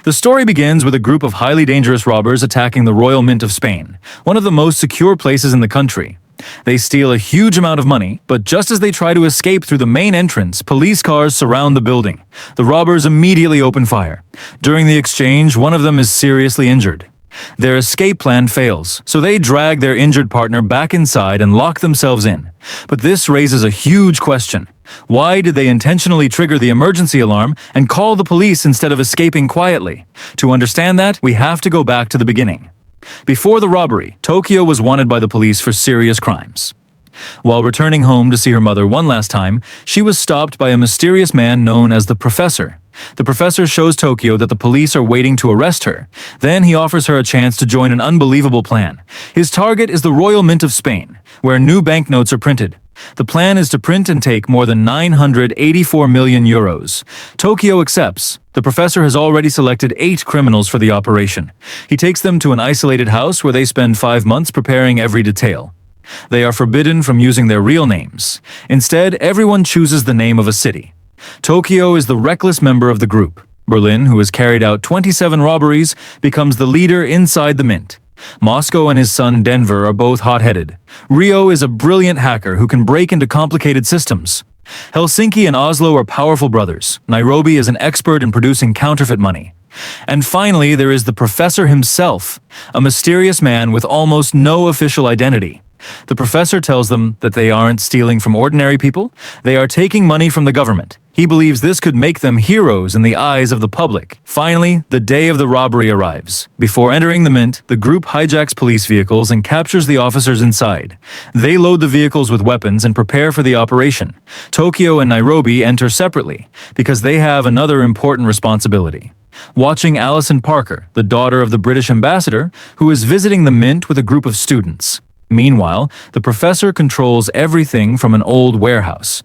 The story begins with a group of highly dangerous robbers attacking the Royal Mint of Spain, one of the most secure places in the country. They steal a huge amount of money, but just as they try to escape through the main entrance, police cars surround the building. The robbers immediately open fire. During the exchange, one of them is seriously injured. Their escape plan fails, so they drag their injured partner back inside and lock themselves in. But this raises a huge question. Why did they intentionally trigger the emergency alarm and call the police instead of escaping quietly? To understand that, we have to go back to the beginning. Before the robbery, Tokyo was wanted by the police for serious crimes. While returning home to see her mother one last time, she was stopped by a mysterious man known as the Professor. The Professor shows Tokyo that the police are waiting to arrest her. Then he offers her a chance to join an unbelievable plan. His target is the Royal Mint of Spain, where new banknotes are printed. The plan is to print and take more than 984 million euros. Tokyo accepts. The Professor has already selected 8 criminals for the operation. He takes them to an isolated house where they spend 5 months preparing every detail. They are forbidden from using their real names. Instead, everyone chooses the name of a city. Tokyo is the reckless member of the group. Berlin, who has carried out 27 robberies, becomes the leader inside the mint. Moscow and his son Denver are both hot-headed. Rio is a brilliant hacker who can break into complicated systems. Helsinki and Oslo are powerful brothers. Nairobi is an expert in producing counterfeit money. And finally, there is the Professor himself, a mysterious man with almost no official identity. The Professor tells them that they aren't stealing from ordinary people, they are taking money from the government. He believes this could make them heroes in the eyes of the public. Finally, the day of the robbery arrives. Before entering the mint, the group hijacks police vehicles and captures the officers inside. They load the vehicles with weapons and prepare for the operation. Tokyo and Nairobi enter separately, because they have another important responsibility. Watching Alison Parker, the daughter of the British ambassador, who is visiting the mint with a group of students. Meanwhile, the Professor controls everything from an old warehouse.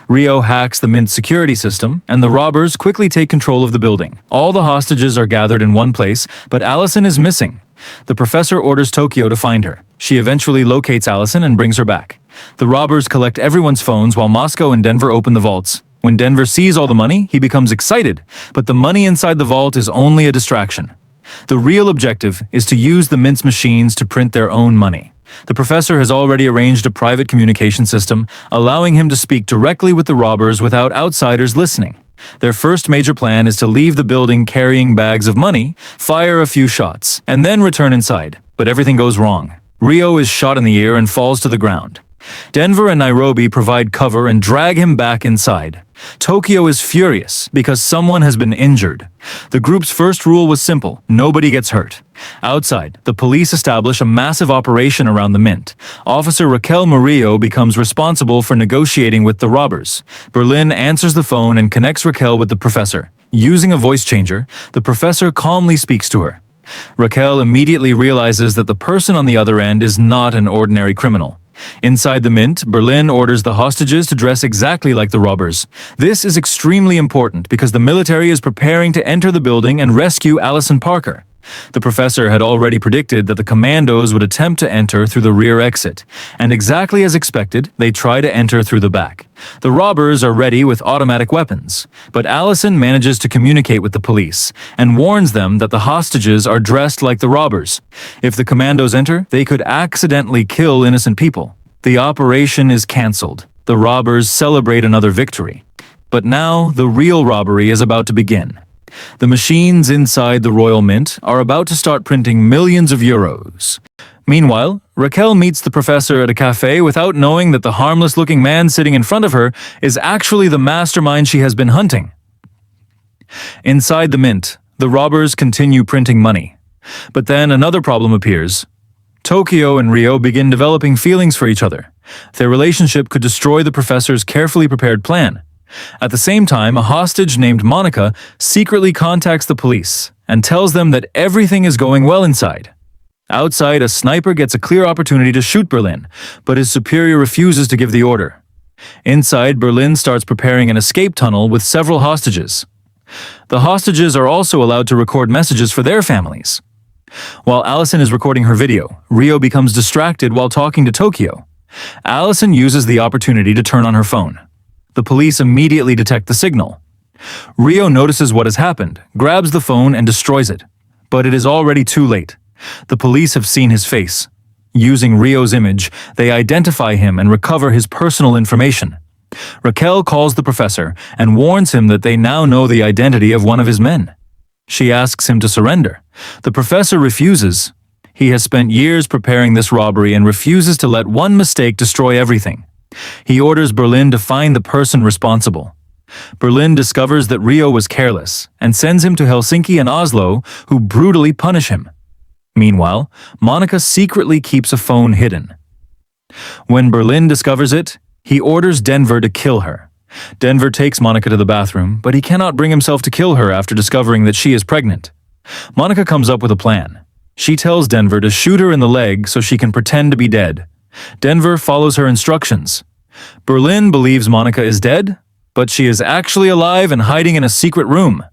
Rio hacks the mint security system, and the robbers quickly take control of the building. All the hostages are gathered in one place, but Alison is missing. The Professor orders Tokyo to find her. She eventually locates Alison and brings her back. The robbers collect everyone's phones while Moscow and Denver open the vaults. When Denver sees all the money, he becomes excited, but the money inside the vault is only a distraction. The real objective is to use the mint's machines to print their own money. The Professor has already arranged a private communication system, allowing him to speak directly with the robbers without outsiders listening. Their first major plan is to leave the building carrying bags of money, fire a few shots, and then return inside. But everything goes wrong. Rio is shot in the ear and falls to the ground. Denver and Nairobi provide cover and drag him back inside. Tokyo is furious because someone has been injured. The group's first rule was simple: nobody gets hurt. Outside, the police establish a massive operation around the mint. Officer Raquel Murillo becomes responsible for negotiating with the robbers. Berlin answers the phone and connects Raquel with the Professor. Using a voice changer, the Professor calmly speaks to her. Raquel immediately realizes that the person on the other end is not an ordinary criminal. Inside the mint, Berlin orders the hostages to dress exactly like the robbers. This is extremely important because the military is preparing to enter the building and rescue Alison Parker. The Professor had already predicted that the commandos would attempt to enter through the rear exit, and exactly as expected, they try to enter through the back. The robbers are ready with automatic weapons, but Alison manages to communicate with the police and warns them that the hostages are dressed like the robbers. If the commandos enter, they could accidentally kill innocent people. The operation is cancelled. The robbers celebrate another victory. But now, the real robbery is about to begin. The machines inside the Royal Mint are about to start printing millions of euros. Meanwhile, Raquel meets the Professor at a cafe without knowing that the harmless-looking man sitting in front of her is actually the mastermind she has been hunting. Inside the mint, the robbers continue printing money. But then another problem appears. Tokyo and Rio begin developing feelings for each other. Their relationship could destroy the Professor's carefully prepared plan. At the same time, a hostage named Monica secretly contacts the police and tells them that everything is going well inside. Outside, a sniper gets a clear opportunity to shoot Berlin, but his superior refuses to give the order. Inside, Berlin starts preparing an escape tunnel with several hostages. The hostages are also allowed to record messages for their families. While Alison is recording her video, Rio becomes distracted while talking to Tokyo. Alison uses the opportunity to turn on her phone. The police immediately detect the signal. Rio notices what has happened, grabs the phone and destroys it. But it is already too late. The police have seen his face. Using Rio's image, they identify him and recover his personal information. Raquel calls the professor and warns him that they now know the identity of one of his men. She asks him to surrender. The professor refuses. He has spent years preparing this robbery and refuses to let one mistake destroy everything. He orders Berlin to find the person responsible. Berlin discovers that Rio was careless and sends him to Helsinki and Oslo, who brutally punish him. Meanwhile, Monica secretly keeps a phone hidden. When Berlin discovers it, he orders Denver to kill her. Denver takes Monica to the bathroom, but he cannot bring himself to kill her after discovering that she is pregnant. Monica comes up with a plan. She tells Denver to shoot her in the leg so she can pretend to be dead. Denver follows her instructions. Berlin believes Monica is dead, but she is actually alive and hiding in a secret room.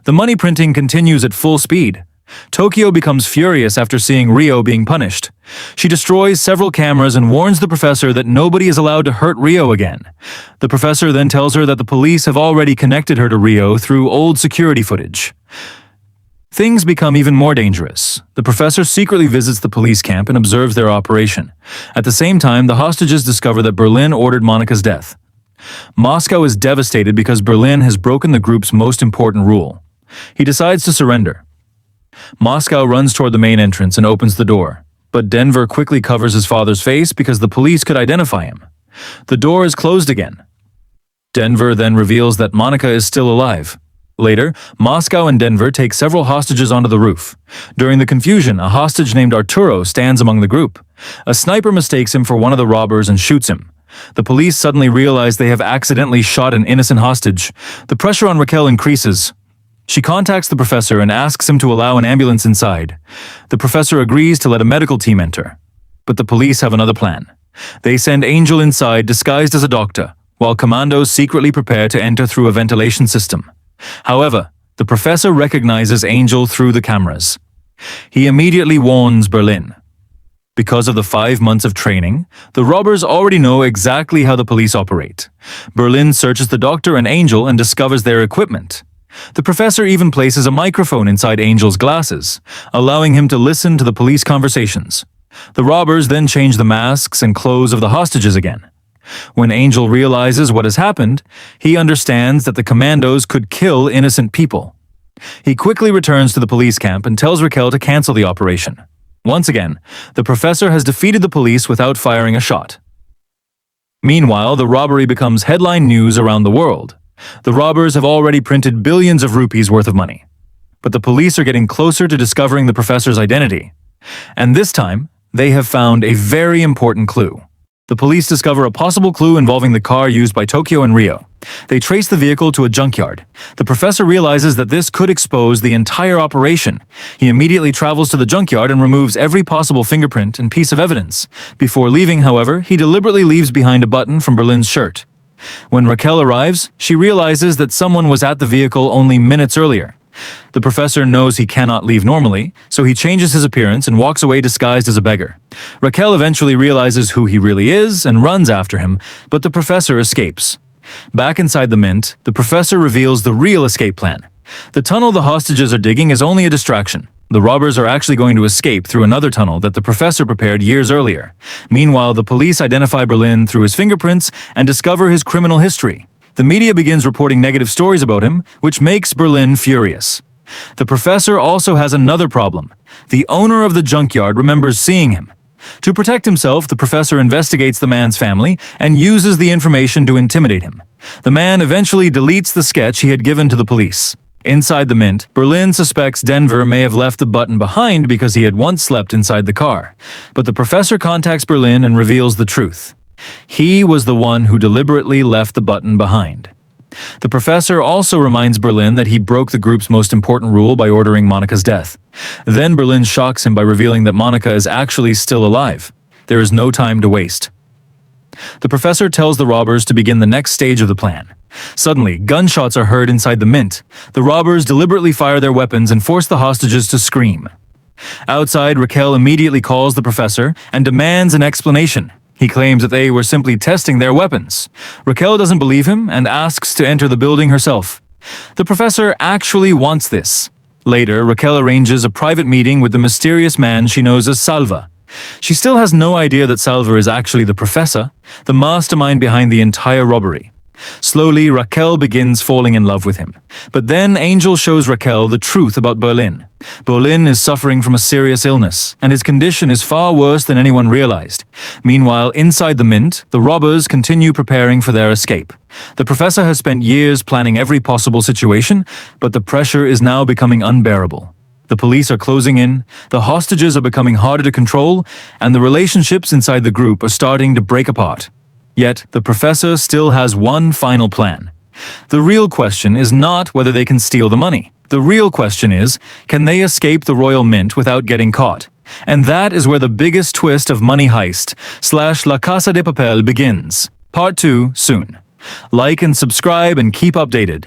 The money printing continues at full speed. Tokyo becomes furious after seeing Rio being punished. She destroys several cameras and warns the professor that nobody is allowed to hurt Rio again. The professor then tells her that the police have already connected her to Rio through old security footage. Things become even more dangerous. The professor secretly visits the police camp and observes their operation. At the same time, the hostages discover that Berlin ordered Monica's death. Moscow is devastated because Berlin has broken the group's most important rule. He decides to surrender. Moscow runs toward the main entrance and opens the door, but Denver quickly covers his father's face because the police could identify him. The door is closed again. Denver then reveals that Monica is still alive. Later, Moscow and Denver take several hostages onto the roof. During the confusion, a hostage named Arturo stands among the group. A sniper mistakes him for one of the robbers and shoots him. The police suddenly realize they have accidentally shot an innocent hostage. The pressure on Raquel increases. She contacts the professor and asks him to allow an ambulance inside. The professor agrees to let a medical team enter. But the police have another plan. They send Angel inside disguised as a doctor, while commandos secretly prepare to enter through a ventilation system. However, the professor recognizes Angel through the cameras. He immediately warns Berlin. Because of the 5 months of training, the robbers already know exactly how the police operate. Berlin searches the doctor and Angel and discovers their equipment. The professor even places a microphone inside Angel's glasses, allowing him to listen to the police conversations. The robbers then change the masks and clothes of the hostages again. When Angel realizes what has happened, he understands that the commandos could kill innocent people. He quickly returns to the police camp and tells Raquel to cancel the operation. Once again, the professor has defeated the police without firing a shot. Meanwhile, the robbery becomes headline news around the world. The robbers have already printed billions of rupees worth of money. But the police are getting closer to discovering the professor's identity. And this time, they have found a very important clue. The police discover a possible clue involving the car used by Tokyo and Rio. They trace the vehicle to a junkyard. The professor realizes that this could expose the entire operation. He immediately travels to the junkyard and removes every possible fingerprint and piece of evidence. Before leaving, however, he deliberately leaves behind a button from Berlin's shirt. When Raquel arrives, she realizes that someone was at the vehicle only minutes earlier. The professor knows he cannot leave normally, so he changes his appearance and walks away disguised as a beggar. Raquel eventually realizes who he really is and runs after him, but the professor escapes. Back inside the mint, the professor reveals the real escape plan. The tunnel the hostages are digging is only a distraction. The robbers are actually going to escape through another tunnel that the professor prepared years earlier. Meanwhile, the police identify Berlin through his fingerprints and discover his criminal history. The media begins reporting negative stories about him, which makes Berlin furious. The professor also has another problem. The owner of the junkyard remembers seeing him. To protect himself, the professor investigates the man's family and uses the information to intimidate him. The man eventually deletes the sketch he had given to the police. Inside the mint, Berlin suspects Denver may have left the button behind because he had once slept inside the car. But the professor contacts Berlin and reveals the truth. He was the one who deliberately left the button behind. The professor also reminds Berlin that he broke the group's most important rule by ordering Monica's death. Then Berlin shocks him by revealing that Monica is actually still alive. There is no time to waste. The professor tells the robbers to begin the next stage of the plan. Suddenly, gunshots are heard inside the mint. The robbers deliberately fire their weapons and force the hostages to scream. Outside, Raquel immediately calls the professor and demands an explanation. He claims that they were simply testing their weapons. Raquel doesn't believe him and asks to enter the building herself. The professor actually wants this. Later, Raquel arranges a private meeting with the mysterious man she knows as Salva. She still has no idea that Salva is actually the professor, the mastermind behind the entire robbery. Slowly, Raquel begins falling in love with him. But then Angel shows Raquel the truth about Berlin. Berlin is suffering from a serious illness, and his condition is far worse than anyone realized. Meanwhile, inside the mint, the robbers continue preparing for their escape. The professor has spent years planning every possible situation, but the pressure is now becoming unbearable. The police are closing in, the hostages are becoming harder to control, and the relationships inside the group are starting to break apart. Yet, the professor still has one final plan. The real question is not whether they can steal the money. The real question is, can they escape the Royal Mint without getting caught? And that is where the biggest twist of Money Heist / La Casa de Papel begins. Part 2 soon. Like and subscribe and keep updated.